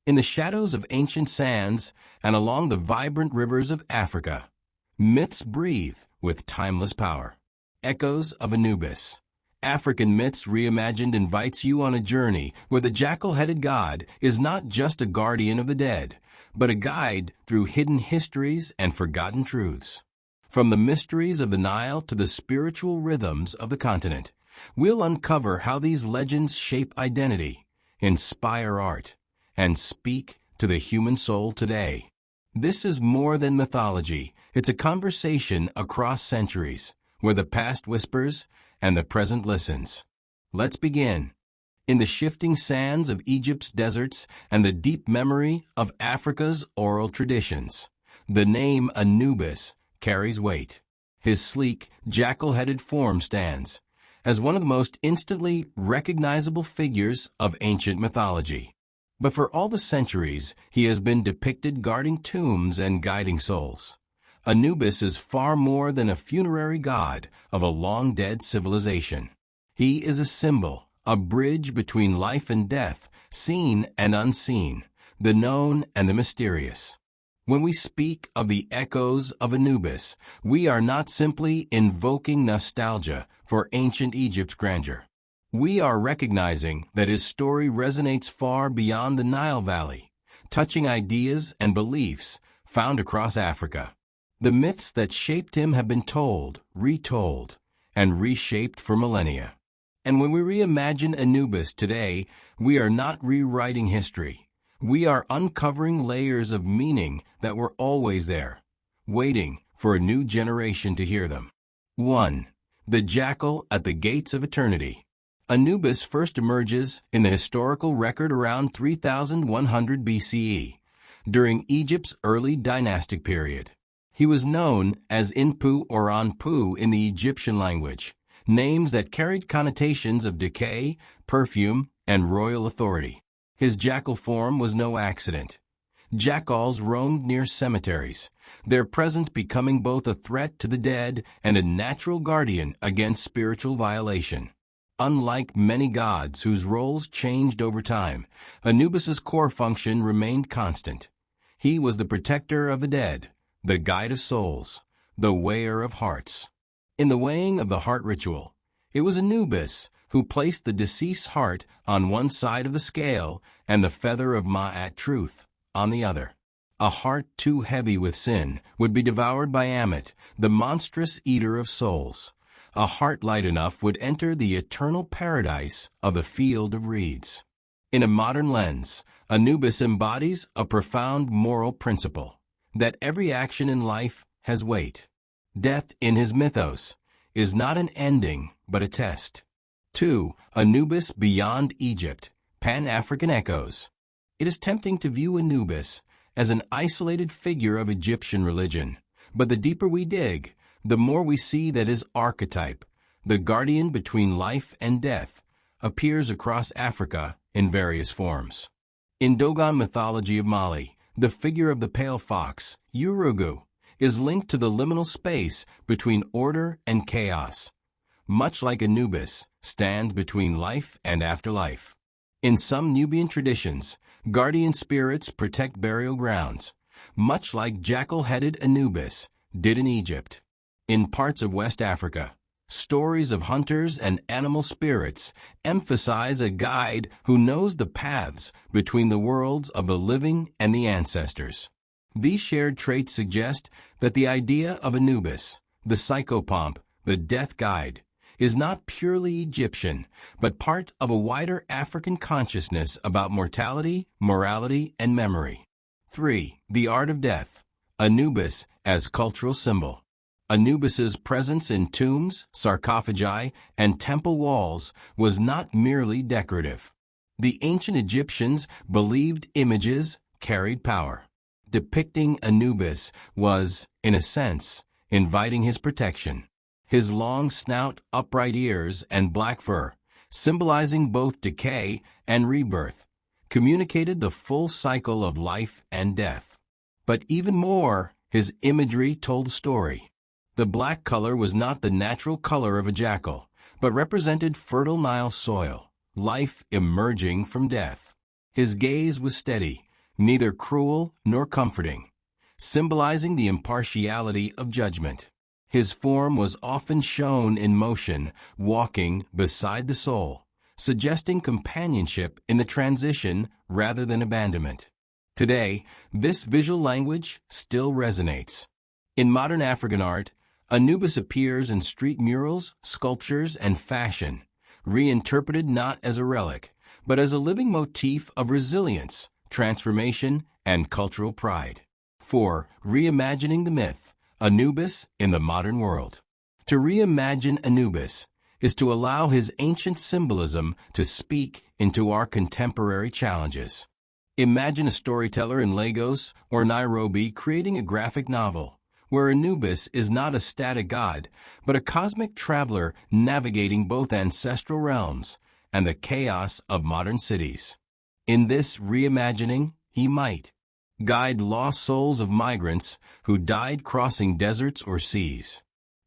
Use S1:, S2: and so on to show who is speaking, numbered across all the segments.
S1: In the shadows of ancient sands and along the vibrant rivers of Africa, myths breathe with timeless power. Echoes of Anubis. African Myths Reimagined invites you on a journey where the jackal-headed god is not just a guardian of the dead, but a guide through hidden histories and forgotten truths. From the mysteries of the Nile to the spiritual rhythms of the continent, we'll uncover how these legends shape identity, inspire art, and speak to the human soul today. This is more than mythology. It's a conversation across centuries, where the past whispers and the present listens. Let's begin. In the shifting sands of Egypt's deserts and the deep memory of Africa's oral traditions, the name Anubis carries weight. His sleek, jackal-headed form stands as one of the most instantly recognizable figures of ancient mythology. But for all the centuries, he has been depicted guarding tombs and guiding souls. Anubis is far more than a funerary god of a long-dead civilization. He is a symbol, a bridge between life and death, seen and unseen, the known and the mysterious. When we speak of the echoes of Anubis, we are not simply invoking nostalgia for ancient Egypt's grandeur. We are recognizing that his story resonates far beyond the Nile Valley, touching ideas and beliefs found across Africa. The myths that shaped him have been told, retold, and reshaped for millennia. And when we reimagine Anubis today, we are not rewriting history. We are uncovering layers of meaning that were always there, waiting for a new generation to hear them. 1. The Jackal at the Gates of Eternity. Anubis first emerges in the historical record around 3100 BCE, during Egypt's early dynastic period. He was known as Inpu or Anpu in the Egyptian language, names that carried connotations of decay, perfume, and royal authority. His jackal form was no accident. Jackals roamed near cemeteries, their presence becoming both a threat to the dead and a natural guardian against spiritual violation. Unlike many gods whose roles changed over time, Anubis's core function remained constant. He was the protector of the dead, the guide of souls, the weigher of hearts. In the weighing of the heart ritual, it was Anubis who placed the deceased's heart on one side of the scale and the feather of Ma'at truth on the other. A heart too heavy with sin would be devoured by Ammit, the monstrous eater of souls. A heart light enough would enter the eternal paradise of the field of reeds. In a modern lens, Anubis embodies a profound moral principle, that every action in life has weight. Death in his mythos is not an ending, but a test. 2. Anubis beyond Egypt, Pan-African Echoes. It is tempting to view Anubis as an isolated figure of Egyptian religion, but the deeper we dig, the more we see that his archetype, the guardian between life and death, appears across Africa in various forms. In Dogon mythology of Mali, the figure of the pale fox, Urugu, is linked to the liminal space between order and chaos. Much like Anubis, stands between life and afterlife. In some Nubian traditions, guardian spirits protect burial grounds, much like jackal-headed Anubis did in Egypt. In parts of West Africa, stories of hunters and animal spirits emphasize a guide who knows the paths between the worlds of the living and the ancestors. These shared traits suggest that the idea of Anubis, the psychopomp, the death guide, is not purely Egyptian, but part of a wider African consciousness about mortality, morality, and memory. 3. The Art of Death. Anubis as cultural symbol. Anubis's presence in tombs, sarcophagi, and temple walls was not merely decorative. The ancient Egyptians believed images carried power. Depicting Anubis was, in a sense, inviting his protection. His long snout, upright ears, and black fur, symbolizing both decay and rebirth, communicated the full cycle of life and death. But even more, his imagery told a story. The black color was not the natural color of a jackal, but represented fertile Nile soil, life emerging from death. His gaze was steady, neither cruel nor comforting, symbolizing the impartiality of judgment. His form was often shown in motion, walking beside the soul, suggesting companionship in the transition rather than abandonment. Today, this visual language still resonates. In modern African art, Anubis appears in street murals, sculptures, and fashion, reinterpreted not as a relic, but as a living motif of resilience, transformation, and cultural pride. 4. Reimagining the myth, Anubis in the modern world. To reimagine Anubis is to allow his ancient symbolism to speak into our contemporary challenges. Imagine a storyteller in Lagos or Nairobi creating a graphic novel, where Anubis is not a static god, but a cosmic traveler navigating both ancestral realms and the chaos of modern cities. In this reimagining, he might guide lost souls of migrants who died crossing deserts or seas,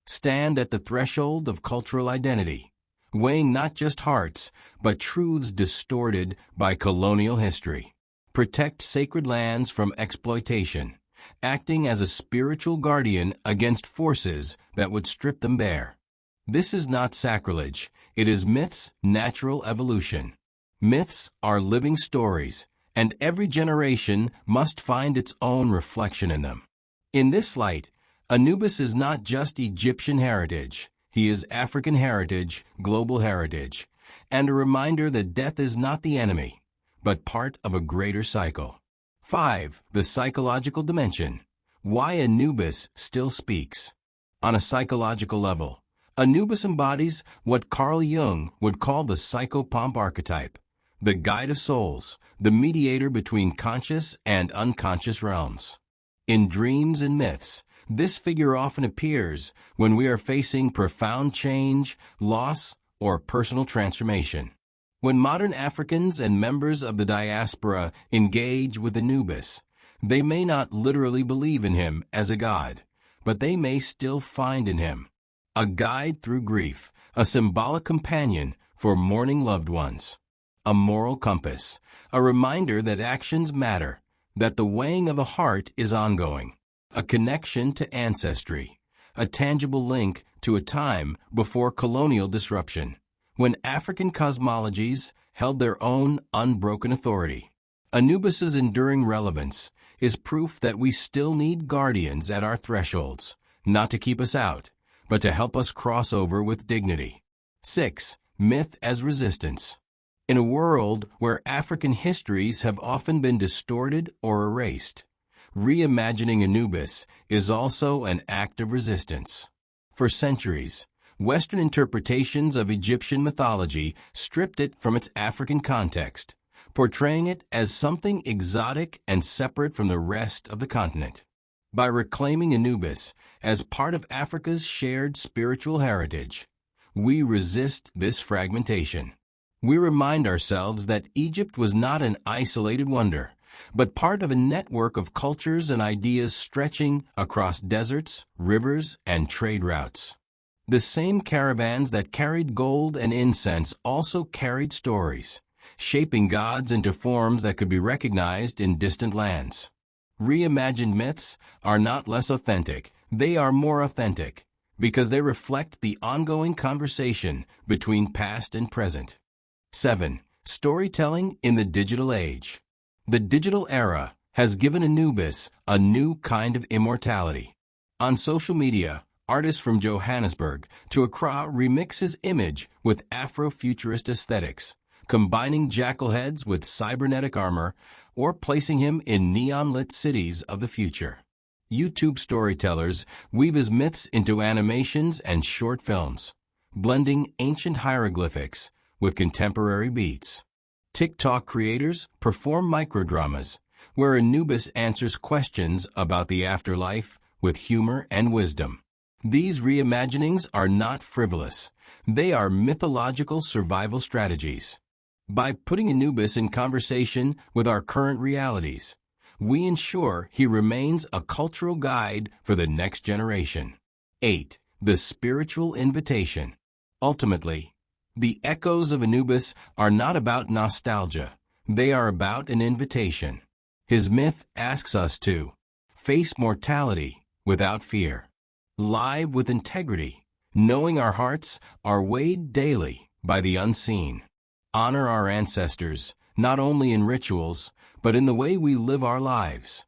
S1: stand at the threshold of cultural identity, weighing not just hearts, but truths distorted by colonial history, protect sacred lands from exploitation, acting as a spiritual guardian against forces that would strip them bare. This is not sacrilege, it is myth's natural evolution. Myths are living stories, and every generation must find its own reflection in them. In this light, Anubis is not just Egyptian heritage, he is African heritage, global heritage, and a reminder that death is not the enemy, but part of a greater cycle. 5. The psychological dimension. Why Anubis still speaks. On a psychological level, Anubis embodies what Carl Jung would call the psychopomp archetype, the guide of souls, the mediator between conscious and unconscious realms. In dreams and myths, this figure often appears when we are facing profound change, loss, or personal transformation. When modern Africans and members of the diaspora engage with Anubis, they may not literally believe in him as a god, but they may still find in him a guide through grief, a symbolic companion for mourning loved ones, a moral compass, a reminder that actions matter, that the weighing of a heart is ongoing, a connection to ancestry, a tangible link to a time before colonial disruption, when African cosmologies held their own unbroken authority. Anubis's enduring relevance is proof that we still need guardians at our thresholds, not to keep us out, but to help us cross over with dignity. 6. Myth as resistance. In a world where African histories have often been distorted or erased, reimagining Anubis is also an act of resistance. For centuries, Western interpretations of Egyptian mythology stripped it from its African context, portraying it as something exotic and separate from the rest of the continent. By reclaiming Anubis as part of Africa's shared spiritual heritage, we resist this fragmentation. We remind ourselves that Egypt was not an isolated wonder, but part of a network of cultures and ideas stretching across deserts, rivers, and trade routes. The same caravans that carried gold and incense also carried stories, shaping gods into forms that could be recognized in distant lands. Reimagined myths are not less authentic, they are more authentic, because they reflect the ongoing conversation between past and present. 7. Storytelling in the digital age. The digital era has given Anubis a new kind of immortality. On social media, artists from Johannesburg to Accra remix his image with Afro-futurist aesthetics, combining jackal heads with cybernetic armor, or placing him in neon-lit cities of the future. YouTube storytellers weave his myths into animations and short films, blending ancient hieroglyphics with contemporary beats. TikTok creators perform microdramas, where Anubis answers questions about the afterlife with humor and wisdom. These reimaginings are not frivolous. They are mythological survival strategies. By putting Anubis in conversation with our current realities, we ensure he remains a cultural guide for the next generation. 8. The spiritual invitation. Ultimately, the echoes of Anubis are not about nostalgia. They are about an invitation. His myth asks us to face mortality without fear, live with integrity, knowing our hearts are weighed daily by the unseen, honor our ancestors, not only in rituals, but in the way we live our lives.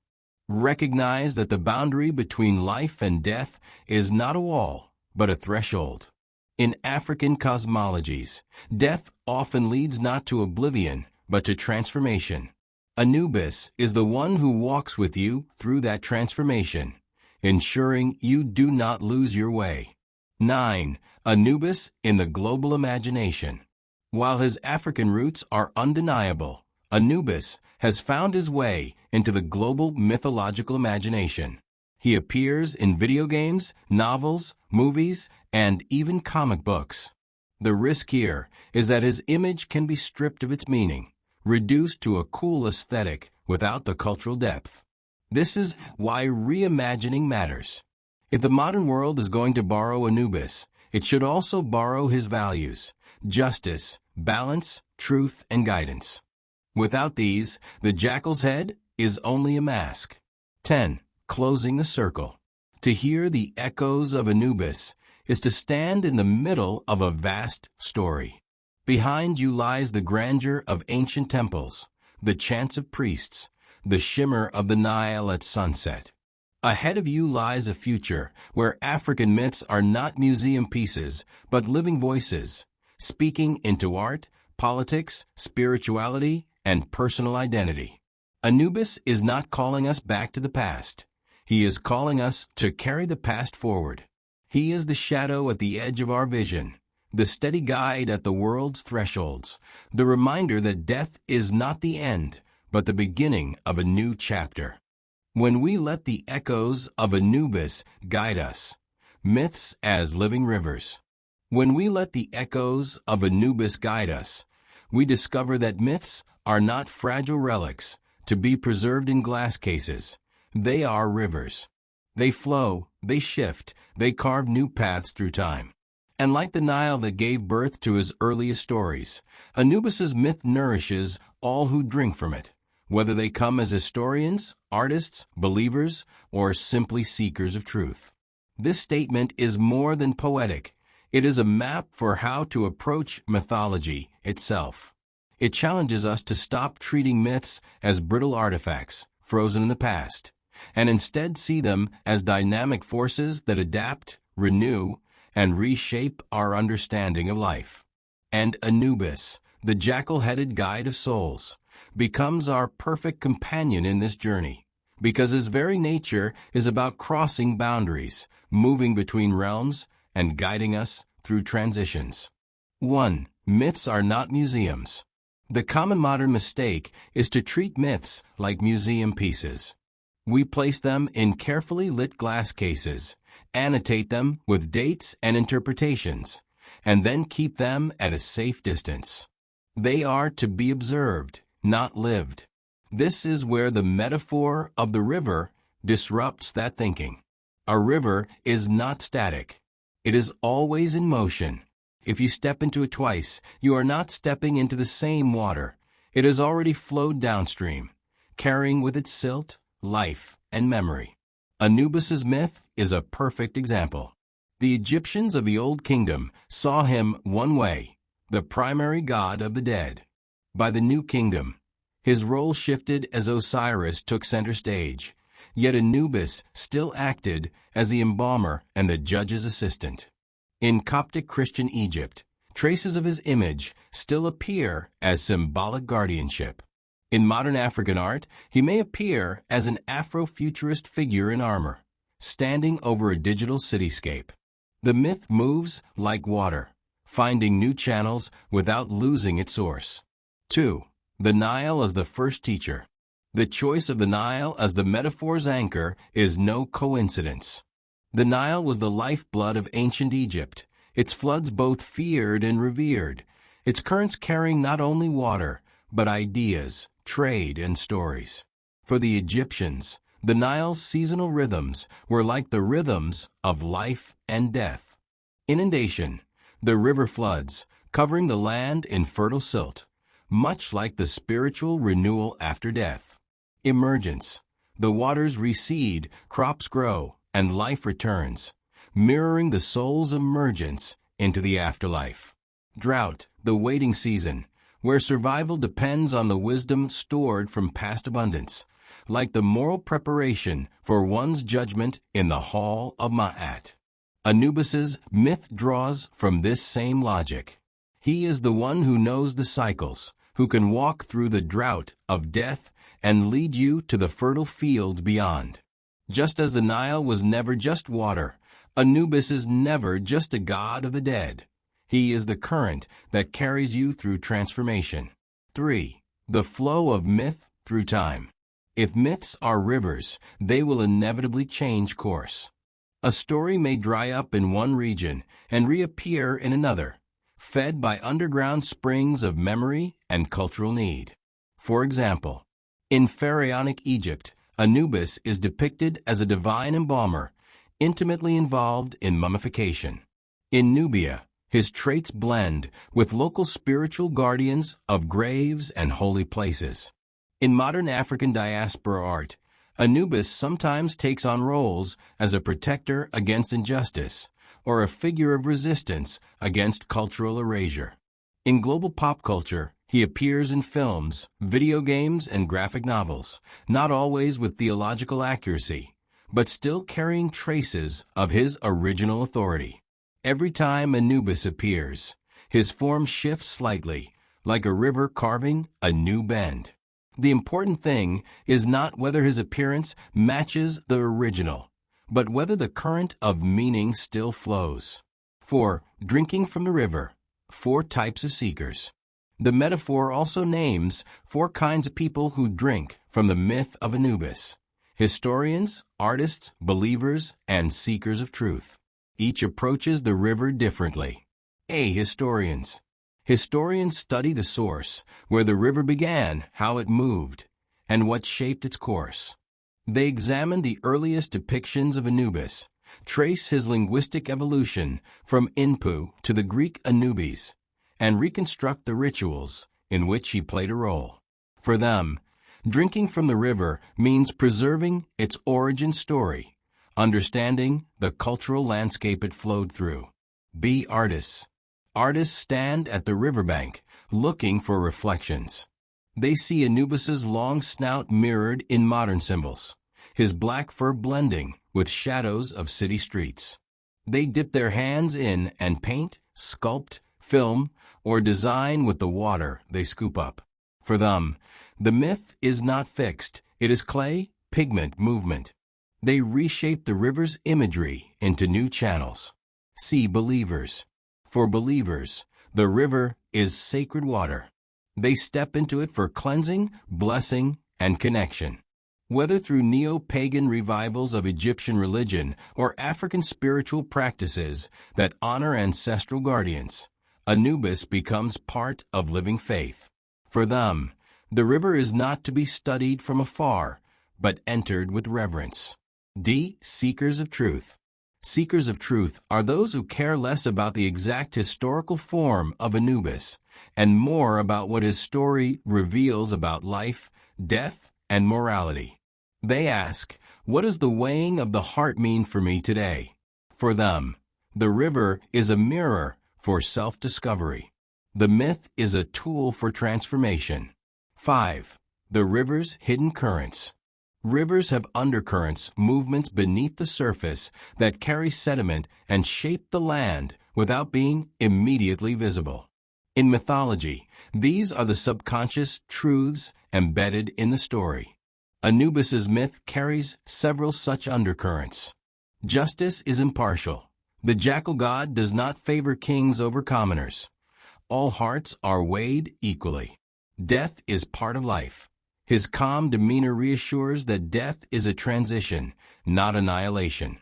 S1: Recognize that the boundary between life and death is not a wall, but a threshold. In African cosmologies, death often leads not to oblivion, but to transformation. Anubis is the one who walks with you through that transformation, ensuring you do not lose your way. 9. Anubis in the global imagination. While his African roots are undeniable, Anubis has found his way into the global mythological imagination. He appears in video games, novels, movies, and even comic books. The risk here is that his image can be stripped of its meaning, reduced to a cool aesthetic without the cultural depth. This is why reimagining matters. If the modern world is going to borrow Anubis, it should also borrow his values: justice, balance, truth, and guidance. Without these, the jackal's head is only a mask. 10. Closing the circle. To hear the echoes of Anubis is to stand in the middle of a vast story. Behind you lies the grandeur of ancient temples, the chants of priests, the shimmer of the Nile at sunset. Ahead of you lies a future where African myths are not museum pieces, but living voices, speaking into art, politics, spirituality, and personal identity. Anubis is not calling us back to the past. He is calling us to carry the past forward. He is the shadow at the edge of our vision, the steady guide at the world's thresholds, the reminder that death is not the end, but the beginning of a new chapter. When we let the echoes of Anubis guide us, myths as living rivers. When we let the echoes of Anubis guide us, we discover that myths are not fragile relics to be preserved in glass cases. They are rivers. They flow, they shift, they carve new paths through time. And like the Nile that gave birth to his earliest stories, Anubis's myth nourishes all who drink from it, whether they come as historians, artists, believers, or simply seekers of truth. This statement is more than poetic. It is a map for how to approach mythology itself. It challenges us to stop treating myths as brittle artifacts, frozen in the past, and instead see them as dynamic forces that adapt, renew, and reshape our understanding of life. And Anubis, the jackal-headed guide of souls, becomes our perfect companion in this journey, because his very nature is about crossing boundaries, moving between realms, and guiding us through transitions. 1. Myths are not museums. The common modern mistake is to treat myths like museum pieces. We place them in carefully lit glass cases, annotate them with dates and interpretations, and then keep them at a safe distance. They are to be observed, not lived. This is where the metaphor of the river disrupts that thinking. A river is not static. It is always in motion. If you step into it twice, you are not stepping into the same water. It has already flowed downstream, carrying with it silt, life, and memory. Anubis's myth is a perfect example. The Egyptians of the Old Kingdom saw him one way, the primary god of the dead. By the New Kingdom, his role shifted as Osiris took center stage, yet Anubis still acted as the embalmer and the judge's assistant. In Coptic Christian Egypt, traces of his image still appear as symbolic guardianship. In modern African art, he may appear as an Afrofuturist figure in armor, standing over a digital cityscape. The myth moves like water, finding new channels without losing its source. 2. The Nile as the first teacher. The choice of the Nile as the metaphor's anchor is no coincidence. The Nile was the lifeblood of ancient Egypt, its floods both feared and revered, its currents carrying not only water, but ideas, trade, and stories. For the Egyptians, the Nile's seasonal rhythms were like the rhythms of life and death. Inundation, the river floods, covering the land in fertile silt, much like the spiritual renewal after death. Emergence. The waters recede, crops grow, and life returns, mirroring the soul's emergence into the afterlife. Drought. The waiting season, where survival depends on the wisdom stored from past abundance, like the moral preparation for one's judgment in the Hall of Ma'at. Anubis's myth draws from this same logic. He is the one who knows the cycles, who can walk through the drought of death and lead you to the fertile fields beyond. Just as the Nile was never just water, Anubis is never just a god of the dead. He is the current that carries you through transformation. 3. The flow of myth through time. If myths are rivers, they will inevitably change course. A story may dry up in one region and reappear in another, fed by underground springs of memory and cultural need. For example, in pharaonic Egypt, Anubis is depicted as a divine embalmer, intimately involved in mummification. In Nubia, his traits blend with local spiritual guardians of graves and holy places. In modern African diaspora art, Anubis sometimes takes on roles as a protector against injustice or a figure of resistance against cultural erasure. In global pop culture, he appears in films, video games, and graphic novels, not always with theological accuracy, but still carrying traces of his original authority. Every time Anubis appears, his form shifts slightly, like a river carving a new bend. The important thing is not whether his appearance matches the original, but whether the current of meaning still flows. 4. Drinking from the river. 4 types of seekers. The metaphor also names 4 kinds of people who drink from the myth of Anubis: historians, artists, believers, and seekers of truth. Each approaches the river differently. A. Historians. Historians study the source, where the river began, how it moved, and what shaped its course. They examine the earliest depictions of Anubis, trace his linguistic evolution from Inpu to the Greek Anubis, and reconstruct the rituals in which he played a role. For them, drinking from the river means preserving its origin story, understanding the cultural landscape it flowed through. B. Artists. Artists stand at the riverbank, looking for reflections. They see Anubis's long snout mirrored in modern symbols, his black fur blending with shadows of city streets. They dip their hands in and paint, sculpt, film, or design with the water they scoop up. For them, the myth is not fixed. It is clay, pigment, movement. They reshape the river's imagery into new channels. See believers. For believers, the river is sacred water. They step into it for cleansing, blessing, and connection. Whether through neo-pagan revivals of Egyptian religion or African spiritual practices that honor ancestral guardians, Anubis becomes part of living faith. For them, the river is not to be studied from afar, but entered with reverence. D. Seekers of truth. Seekers of truth are those who care less about the exact historical form of Anubis and more about what his story reveals about life, death, and morality. They ask, what does the weighing of the heart mean for me today? For them, the river is a mirror for self-discovery. The myth is a tool for transformation. 5. The river's hidden currents. Rivers have undercurrents, movements beneath the surface that carry sediment and shape the land without being immediately visible. In mythology, these are the subconscious truths embedded in the story. Anubis's myth carries several such undercurrents. Justice is impartial. The jackal god does not favor kings over commoners. All hearts are weighed equally. Death is part of life. His calm demeanor reassures that death is a transition, not annihilation.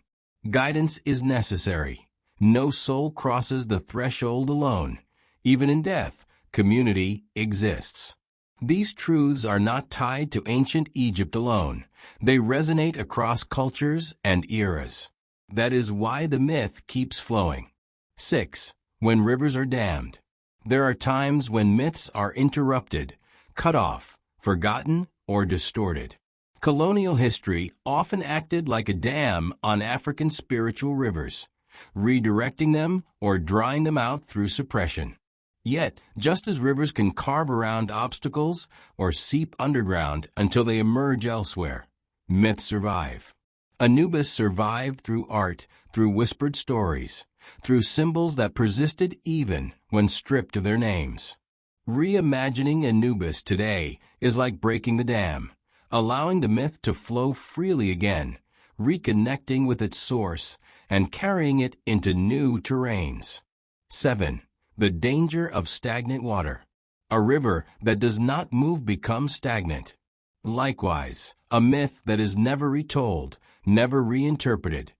S1: Guidance is necessary. No soul crosses the threshold alone. Even in death, community exists. These truths are not tied to ancient Egypt alone. They resonate across cultures and eras. That is why the myth keeps flowing. 6. When rivers are dammed. There are times when myths are interrupted, cut off, forgotten, or distorted. Colonial history often acted like a dam on African spiritual rivers, redirecting them or drying them out through suppression. Yet, just as rivers can carve around obstacles or seep underground until they emerge elsewhere, myths survive. Anubis survived through art, through whispered stories, through symbols that persisted even when stripped of their names. Reimagining Anubis today is like breaking the dam, allowing the myth to flow freely again, reconnecting with its source and carrying it into new terrains. 7. The danger of stagnant water. A river that does not move becomes stagnant. Likewise, a myth that is never retold, never reinterpreted,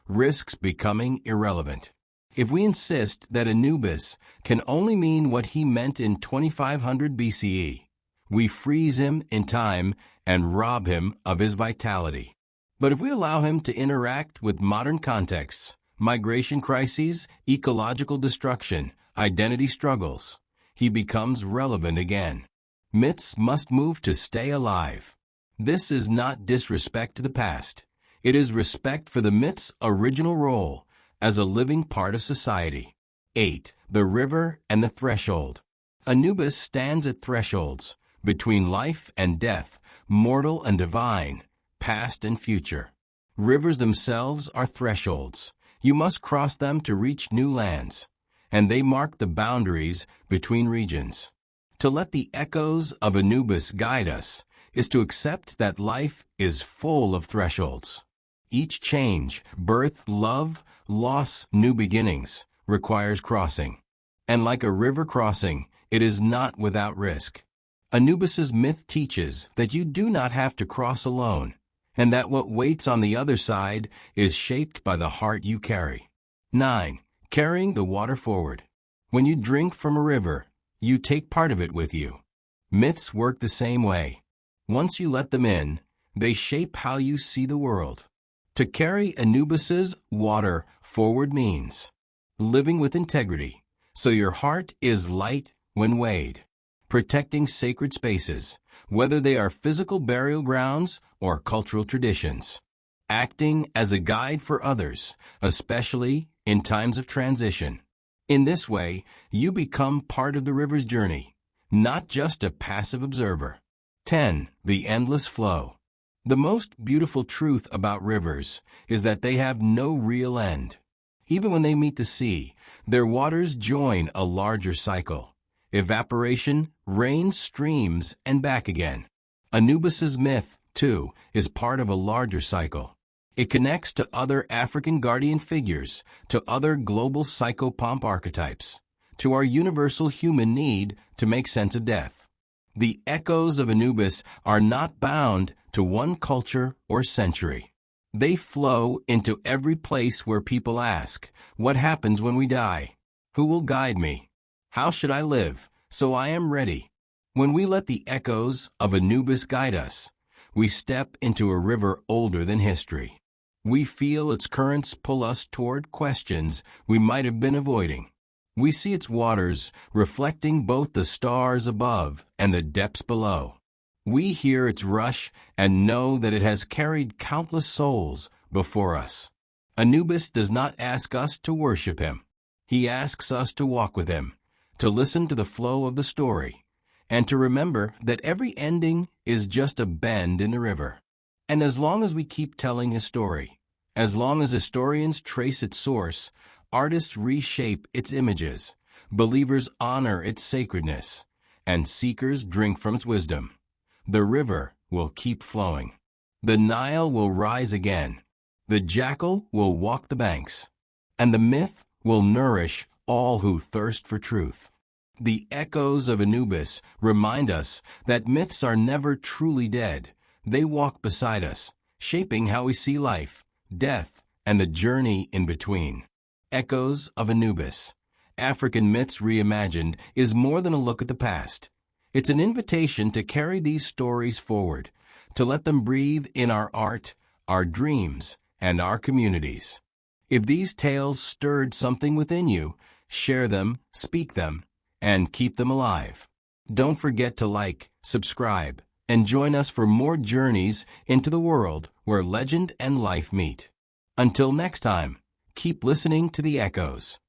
S1: risks becoming irrelevant. If we insist that Anubis can only mean what he meant in 2500 BCE, we freeze him in time and rob him of his vitality. But if we allow him to interact with modern contexts, migration crises, ecological destruction, identity struggles, he becomes relevant again. Myths must move to stay alive. This is not disrespect to the past. It is respect for the myth's original role as a living part of society. 8. The river and the threshold. Anubis stands at thresholds, between life and death, mortal and divine, past and future. Rivers themselves are thresholds. You must cross them to reach new lands, and they mark the boundaries between regions. To let the echoes of Anubis guide us is to accept that life is full of thresholds. Each change, birth, love, loss, new beginnings, requires crossing. And like a river crossing, it is not without risk. Anubis's myth teaches that you do not have to cross alone, and that what waits on the other side is shaped by the heart you carry. 9. Carrying the water forward. When you drink from a river, you take part of it with you. Myths work the same way. Once you let them in, they shape how you see the world. To carry Anubis's water forward means living with integrity, so your heart is light when weighed, protecting sacred spaces, whether they are physical burial grounds or cultural traditions, acting as a guide for others, especially in times of transition. In this way, you become part of the river's journey, not just a passive observer. 10. The endless flow. The most beautiful truth about rivers is that they have no real end. Even when they meet the sea, their waters join a larger cycle. Evaporation, rain, streams, and back again. Anubis's myth, too, is part of a larger cycle. It connects to other African guardian figures, to other global psychopomp archetypes, to our universal human need to make sense of death. The echoes of Anubis are not bound to one culture or century. They flow into every place where people ask, what happens when we die? Who will guide me? How should I live so I am ready? When we let the echoes of Anubis guide us, we step into a river older than history. We feel its currents pull us toward questions we might have been avoiding. We see its waters reflecting both the stars above and the depths below. We hear its rush and know that it has carried countless souls before us. Anubis does not ask us to worship him. He asks us to walk with him, to listen to the flow of the story, and to remember that every ending is just a bend in the river. And as long as we keep telling his story, as long as historians trace its source, artists reshape its images, believers honor its sacredness, and seekers drink from its wisdom, the river will keep flowing. The Nile will rise again. The jackal will walk the banks, and the myth will nourish all who thirst for truth. The echoes of Anubis remind us that myths are never truly dead. They walk beside us, shaping how we see life, death, and the journey in between. Echoes of Anubis. African Myths Reimagined is more than a look at the past. It's an invitation to carry these stories forward, to let them breathe in our art, our dreams, and our communities. If these tales stirred something within you, share them, speak them, and keep them alive. Don't forget to like, subscribe, and join us for more journeys into the world where legend and life meet. Until next time, keep listening to the echoes.